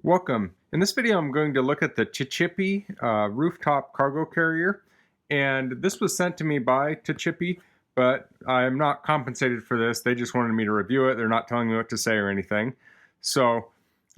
Welcome. In this video, I'm going to look at the Tchipie rooftop cargo carrier. And this was sent to me by Tchipie, but I'm not compensated for this. They just wanted me to review it. They're not telling me what to say or anything. So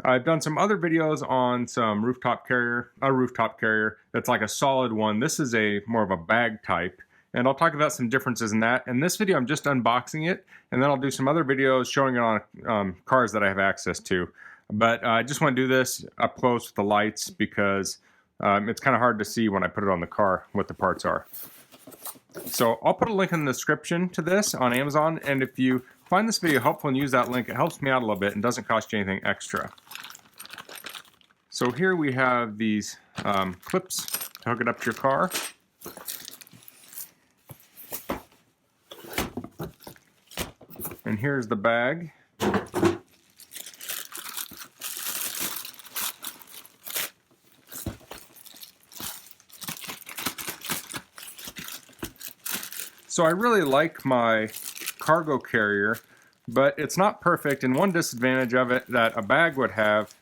I've done some other videos on some rooftop carrier that's like a solid one. This is a more of a bag type. And I'll talk about some differences in that. In this video, I'm just unboxing it, and then I'll do some other videos showing it on cars that I have access to. But I just want to do this up close with the lights because it's kind of hard to see when I put it on the car what the parts are. So I'll put a link in the description to this on Amazon, and if you find this video helpful and use that link, it helps me out a little bit and doesn't cost you anything extra. So here we have these clips to hook it up to your car. And here's the bag. So I really like my cargo carrier, but it's not perfect, and one disadvantage of it that a bag would have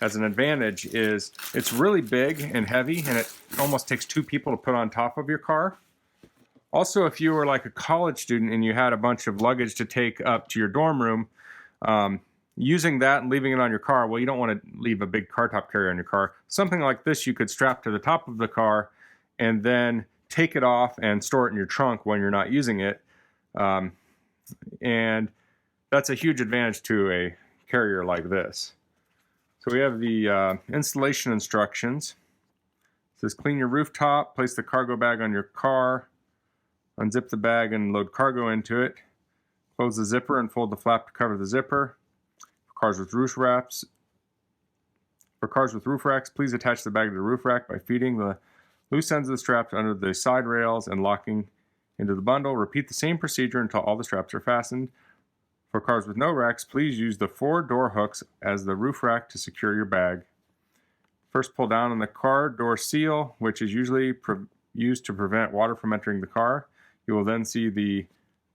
as an advantage is it's really big and heavy, and it almost takes two people to put on top of your car. Also, if you were like a college student and you had a bunch of luggage to take up to your dorm room, using that and leaving it on your car, well, you don't want to leave a big car top carrier on your car. Something like this you could strap to the top of the car and then take it off and store it in your trunk when you're not using it. And that's a huge advantage to a carrier like this. So we have the installation instructions. It says clean your rooftop, place the cargo bag on your car, unzip the bag and load cargo into it, close the zipper and fold the flap to cover the zipper. For cars with roof racks, please attach the bag to the roof rack by feeding the loose ends of the straps under the side rails and locking into the bundle. Repeat the same procedure until all the straps are fastened. For cars with no racks, please use the 4 door hooks as the roof rack to secure your bag. First, pull down on the car door seal, which is usually used to prevent water from entering the car. You will then see the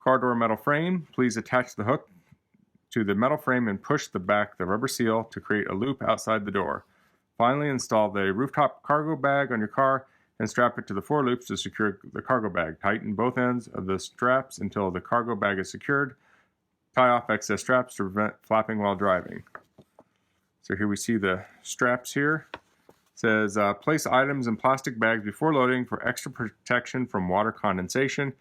car door metal frame. Please attach the hook to the metal frame and push the rubber seal to create a loop outside the door. Finally, install the rooftop cargo bag on your car and strap it to the 4 loops to secure the cargo bag. Tighten both ends of the straps until the cargo bag is secured. Tie off excess straps to prevent flapping while driving. So here we see the straps here. It says, place items in plastic bags before loading for extra protection from water condensation.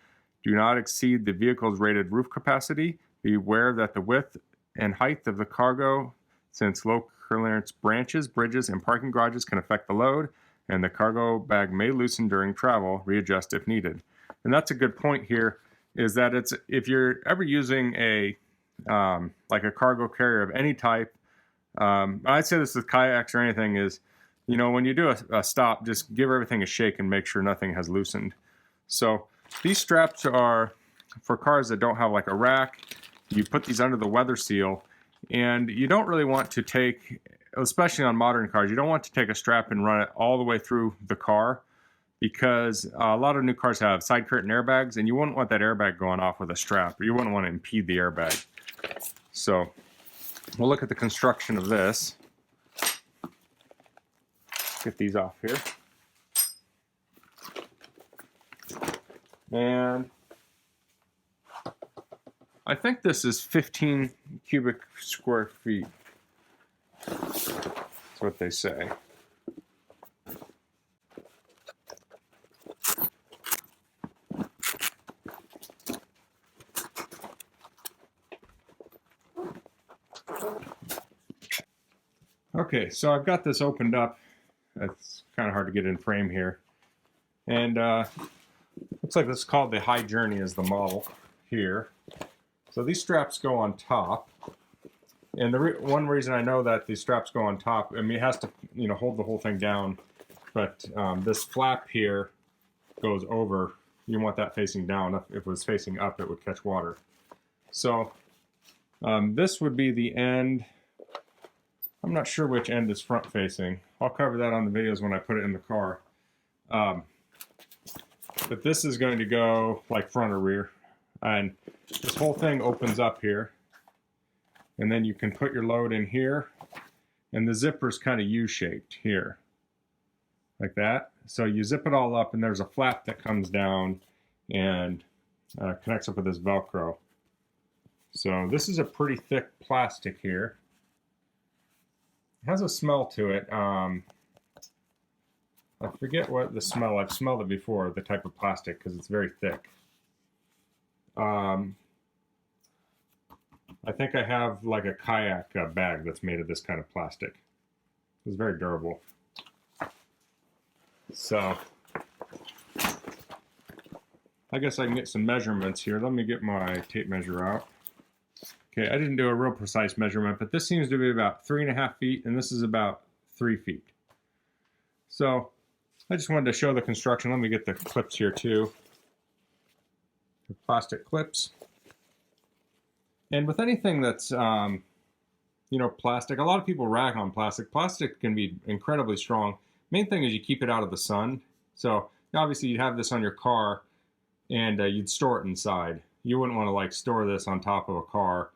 Do not exceed the vehicle's rated roof capacity. Be aware that the width and height of the cargo, since low clearance branches, bridges, and parking garages can affect the load, and the cargo bag may loosen during travel. Readjust if needed. And that's a good point here, is that if you're ever using like a cargo carrier of any type, I'd say this with kayaks or anything, is, you know, when you do a stop, just give everything a shake and make sure nothing has loosened. So these straps are for cars that don't have like a rack. You put these under the weather seal, and you don't really want to take, especially on modern cars, you don't want to take a strap and run it all the way through the car, because a lot of new cars have side curtain airbags, and you wouldn't want that airbag going off with a strap, or you wouldn't want to impede the airbag. So we'll look at the construction of this. Get these off here. And I think this is 15 cubic square feet. That's what they say. Okay, so I've got this opened up. It's kind of hard to get in frame here. And looks like this is called the High Journey is the model here. So these straps go on top. And the one reason I know that these straps go on top, I mean, it has to, you know, hold the whole thing down. But this flap here goes over. You want that facing down. If it was facing up, it would catch water. So this would be the end. I'm not sure which end is front facing. I'll cover that on the videos when I put it in the car. But this is going to go like front or rear. And this whole thing opens up here. And then you can put your load in here. and the zipper's kind of U-shaped here, like that. So you zip it all up, and there's a flap that comes down and connects up with this Velcro. So this is a pretty thick plastic here. It has a smell to it. I forget what the smell, I've smelled it before, the type of plastic, because it's very thick. I think I have like a kayak bag that's made of this kind of plastic. It's very durable. So, I guess I can get some measurements here. Let me get my tape measure out. Okay, I didn't do a real precise measurement, but this seems to be about 3.5 feet, and this is about 3 feet. So, I just wanted to show the construction. Let me get the clips here too. The plastic clips. And with anything that's, plastic, a lot of people rag on plastic. Plastic can be incredibly strong. Main thing is you keep it out of the sun. So obviously you'd have this on your car and you'd store it inside. You wouldn't want to like store this on top of a car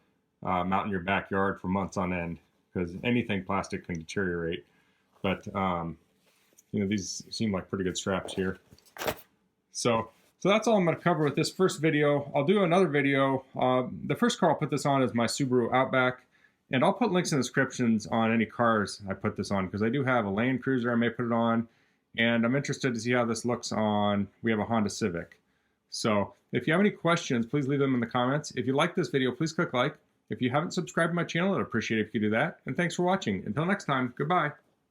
out in your backyard for months on end, because anything plastic can deteriorate. But, these seem like pretty good straps here. So that's all I'm going to cover with this first video. I'll do another video. The first car I'll put this on is my Subaru Outback. And I'll put links in the descriptions on any cars I put this on, because I do have a Land Cruiser I may put it on. And I'm interested to see how this looks on, we have a Honda Civic. So if you have any questions, please leave them in the comments. If you like this video, please click like. If you haven't subscribed to my channel, I'd appreciate it if you could do that. And thanks for watching. Until next time, goodbye.